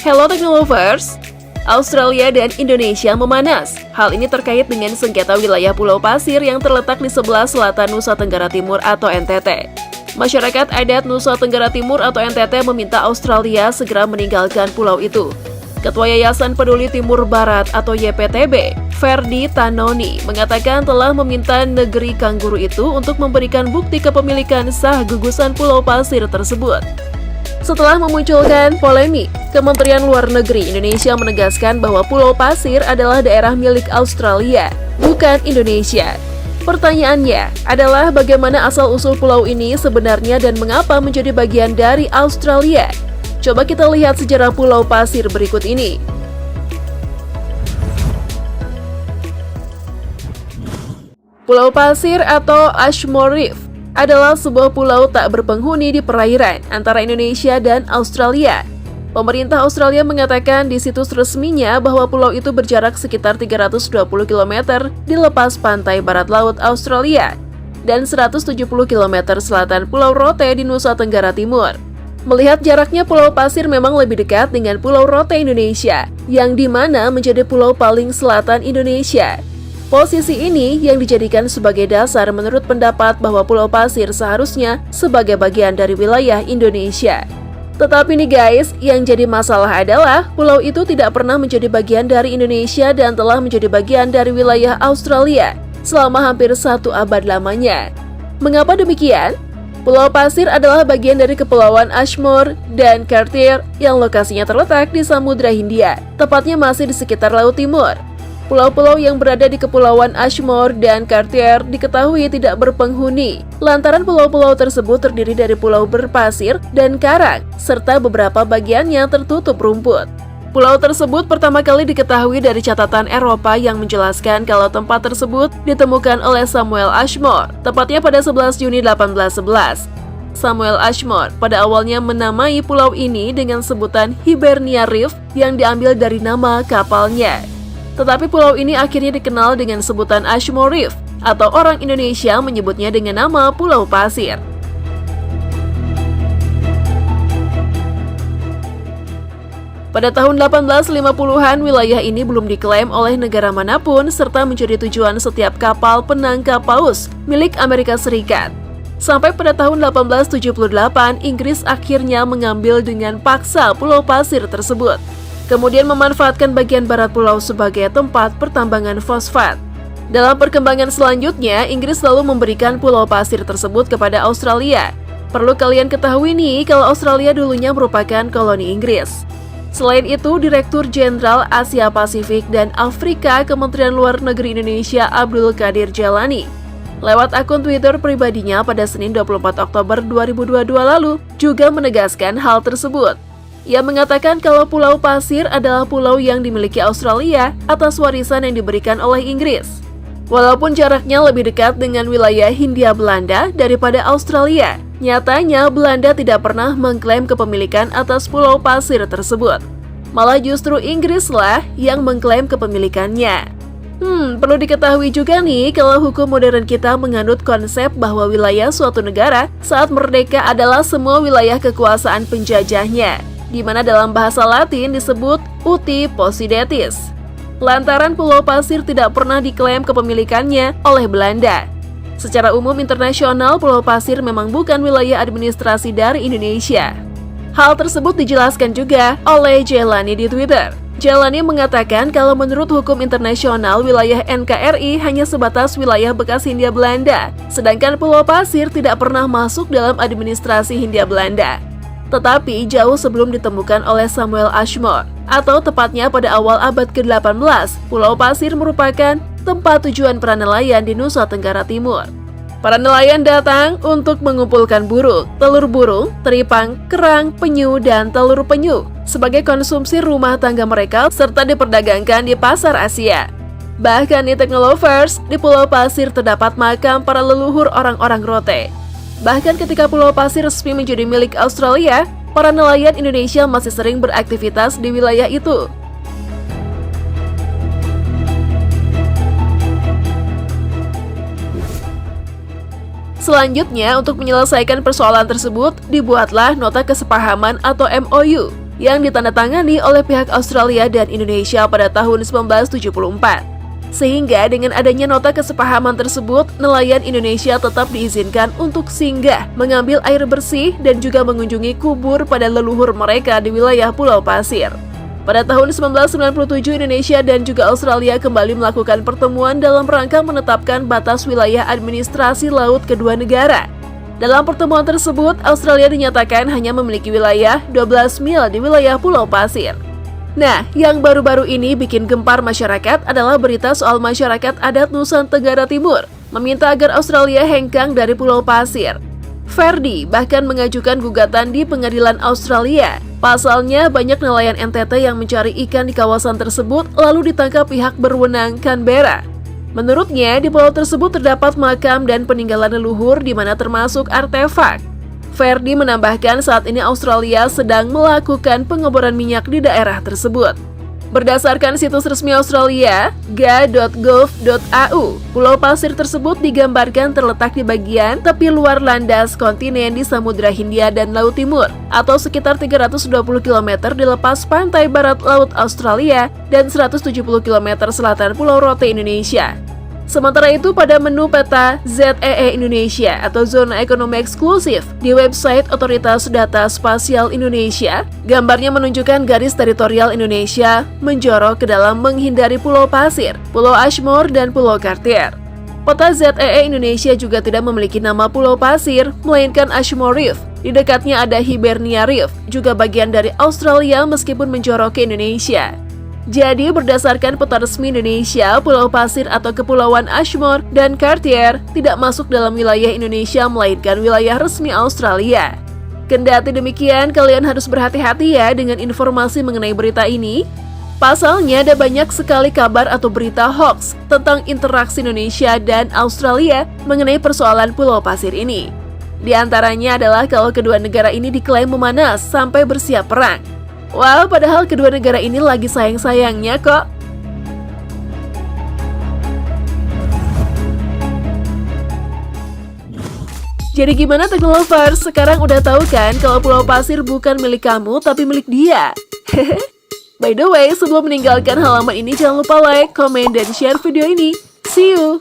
Hello Technolovers! Australia dan Indonesia memanas. Hal ini terkait dengan sengketa wilayah Pulau Pasir yang terletak di sebelah selatan Nusa Tenggara Timur atau NTT. Masyarakat adat Nusa Tenggara Timur atau NTT meminta Australia segera meninggalkan pulau itu. Ketua Yayasan Peduli Timur Barat atau YPTB, Ferdi Tanoni, mengatakan telah meminta negeri Kangguru itu untuk memberikan bukti kepemilikan sah gugusan Pulau Pasir tersebut. Setelah memunculkan polemik, Kementerian Luar Negeri Indonesia menegaskan bahwa Pulau Pasir adalah daerah milik Australia, bukan Indonesia. Pertanyaannya adalah bagaimana asal-usul pulau ini sebenarnya dan mengapa menjadi bagian dari Australia? Coba kita lihat sejarah Pulau Pasir berikut ini. Pulau Pasir atau Ashmore Reef adalah sebuah pulau tak berpenghuni di perairan antara Indonesia dan Australia. Pemerintah Australia mengatakan di situs resminya bahwa pulau itu berjarak sekitar 320 km di lepas pantai barat laut Australia dan 170 km selatan Pulau Rote di Nusa Tenggara Timur. Melihat jaraknya, Pulau Pasir memang lebih dekat dengan Pulau Rote Indonesia, yang dimana menjadi pulau paling selatan Indonesia. Posisi ini yang dijadikan sebagai dasar menurut pendapat bahwa Pulau Pasir seharusnya sebagai bagian dari wilayah Indonesia. Tetapi nih guys, yang jadi masalah adalah pulau itu tidak pernah menjadi bagian dari Indonesia dan telah menjadi bagian dari wilayah Australia selama hampir 1 abad lamanya. Mengapa demikian? Pulau Pasir adalah bagian dari Kepulauan Ashmore dan Cartier yang lokasinya terletak di Samudra Hindia, tepatnya masih di sekitar Laut Timur. Pulau-pulau yang berada di Kepulauan Ashmore dan Cartier diketahui tidak berpenghuni, lantaran pulau-pulau tersebut terdiri dari pulau berpasir dan karang, serta beberapa bagiannya tertutup rumput. Pulau tersebut pertama kali diketahui dari catatan Eropa yang menjelaskan kalau tempat tersebut ditemukan oleh Samuel Ashmore, tepatnya pada 11 Juni 1811. Samuel Ashmore pada awalnya menamai pulau ini dengan sebutan Hibernia Reef yang diambil dari nama kapalnya. Tetapi pulau ini akhirnya dikenal dengan sebutan Ashmore Reef, atau orang Indonesia menyebutnya dengan nama Pulau Pasir. Pada tahun 1850-an, wilayah ini belum diklaim oleh negara manapun serta menjadi tujuan setiap kapal penangkap paus milik Amerika Serikat. Sampai pada tahun 1878, Inggris akhirnya mengambil dengan paksa Pulau Pasir tersebut. Kemudian memanfaatkan bagian barat pulau sebagai tempat pertambangan fosfat. Dalam perkembangan selanjutnya, Inggris lalu memberikan Pulau Pasir tersebut kepada Australia. Perlu kalian ketahui nih kalau Australia dulunya merupakan koloni Inggris. Selain itu, Direktur Jenderal Asia Pasifik dan Afrika Kementerian Luar Negeri Indonesia Abdul Qadir Jalani lewat akun Twitter pribadinya pada Senin 24 Oktober 2022 lalu juga menegaskan hal tersebut. Ia mengatakan kalau Pulau Pasir adalah pulau yang dimiliki Australia atas warisan yang diberikan oleh Inggris. Walaupun jaraknya lebih dekat dengan wilayah Hindia Belanda daripada Australia, nyatanya Belanda tidak pernah mengklaim kepemilikan atas Pulau Pasir tersebut. Malah justru Inggrislah yang mengklaim kepemilikannya. Perlu diketahui juga nih kalau hukum modern kita menganut konsep bahwa wilayah suatu negara saat merdeka adalah semua wilayah kekuasaan penjajahnya, di mana dalam bahasa Latin disebut uti possidetis. Lantaran Pulau Pasir tidak pernah diklaim kepemilikannya oleh Belanda. Secara umum internasional, Pulau Pasir memang bukan wilayah administrasi dari Indonesia. Hal tersebut dijelaskan juga oleh Jelani di Twitter. Jelani mengatakan kalau menurut hukum internasional, wilayah NKRI hanya sebatas wilayah bekas Hindia Belanda, sedangkan Pulau Pasir tidak pernah masuk dalam administrasi Hindia Belanda. Tetapi jauh sebelum ditemukan oleh Samuel Ashmore, atau tepatnya pada awal abad ke-18, Pulau Pasir merupakan tempat tujuan para nelayan di Nusa Tenggara Timur. Para nelayan datang untuk mengumpulkan burung, telur burung, teripang, kerang, penyu, dan telur penyu sebagai konsumsi rumah tangga mereka serta diperdagangkan di pasar Asia. Bahkan di Technolovers, di Pulau Pasir terdapat makam para leluhur orang-orang Rote. Bahkan ketika Pulau Pasir resmi menjadi milik Australia, para nelayan Indonesia masih sering beraktivitas di wilayah itu. Selanjutnya, untuk menyelesaikan persoalan tersebut, dibuatlah Nota Kesepahaman atau MOU yang ditandatangani oleh pihak Australia dan Indonesia pada tahun 1974. Sehingga dengan adanya nota kesepahaman tersebut, nelayan Indonesia tetap diizinkan untuk singgah, mengambil air bersih, dan juga mengunjungi kubur pada leluhur mereka di wilayah Pulau Pasir. Pada tahun 1997, Indonesia dan juga Australia kembali melakukan pertemuan dalam rangka menetapkan batas wilayah administrasi laut kedua negara. Dalam pertemuan tersebut, Australia dinyatakan hanya memiliki wilayah 12 mil di wilayah Pulau Pasir. Nah, yang baru-baru ini bikin gempar masyarakat adalah berita soal masyarakat adat Nusa Tenggara Timur meminta agar Australia hengkang dari Pulau Pasir. Ferdi bahkan mengajukan gugatan di pengadilan Australia. Pasalnya, banyak nelayan NTT yang mencari ikan di kawasan tersebut lalu ditangkap pihak berwenang Canberra. Menurutnya, di pulau tersebut terdapat makam dan peninggalan leluhur di mana termasuk artefak. Ferdi menambahkan saat ini Australia sedang melakukan pengeboran minyak di daerah tersebut. Berdasarkan situs resmi Australia, ga.gov.au, Pulau Pasir tersebut digambarkan terletak di bagian tepi luar landas kontinen di Samudra Hindia dan Laut Timur, atau sekitar 320 km di lepas pantai barat Laut Australia dan 170 km selatan Pulau Rote Indonesia. Sementara itu, pada menu peta ZEE Indonesia atau Zona Ekonomi Eksklusif di website Otoritas Data Spasial Indonesia, gambarnya menunjukkan garis teritorial Indonesia menjorok ke dalam menghindari Pulau Pasir, Pulau Ashmore, dan Pulau Cartier. Peta ZEE Indonesia juga tidak memiliki nama Pulau Pasir, melainkan Ashmore Reef. Di dekatnya ada Hibernia Reef, juga bagian dari Australia meskipun menjorok ke Indonesia. Jadi, berdasarkan peta resmi Indonesia, Pulau Pasir atau Kepulauan Ashmore dan Cartier tidak masuk dalam wilayah Indonesia melainkan wilayah resmi Australia. Kendati demikian, kalian harus berhati-hati ya dengan informasi mengenai berita ini. Pasalnya ada banyak sekali kabar atau berita hoax tentang interaksi Indonesia dan Australia mengenai persoalan Pulau Pasir ini. Di antaranya adalah kalau kedua negara ini diklaim memanas sampai bersiap perang. Wow, padahal kedua negara ini lagi sayang-sayangnya kok. Jadi gimana Teknolovers? Sekarang udah tahu kan kalau Pulau Pasir bukan milik kamu tapi milik dia. By the way, sebelum meninggalkan halaman ini jangan lupa like, comment, dan share video ini. See you!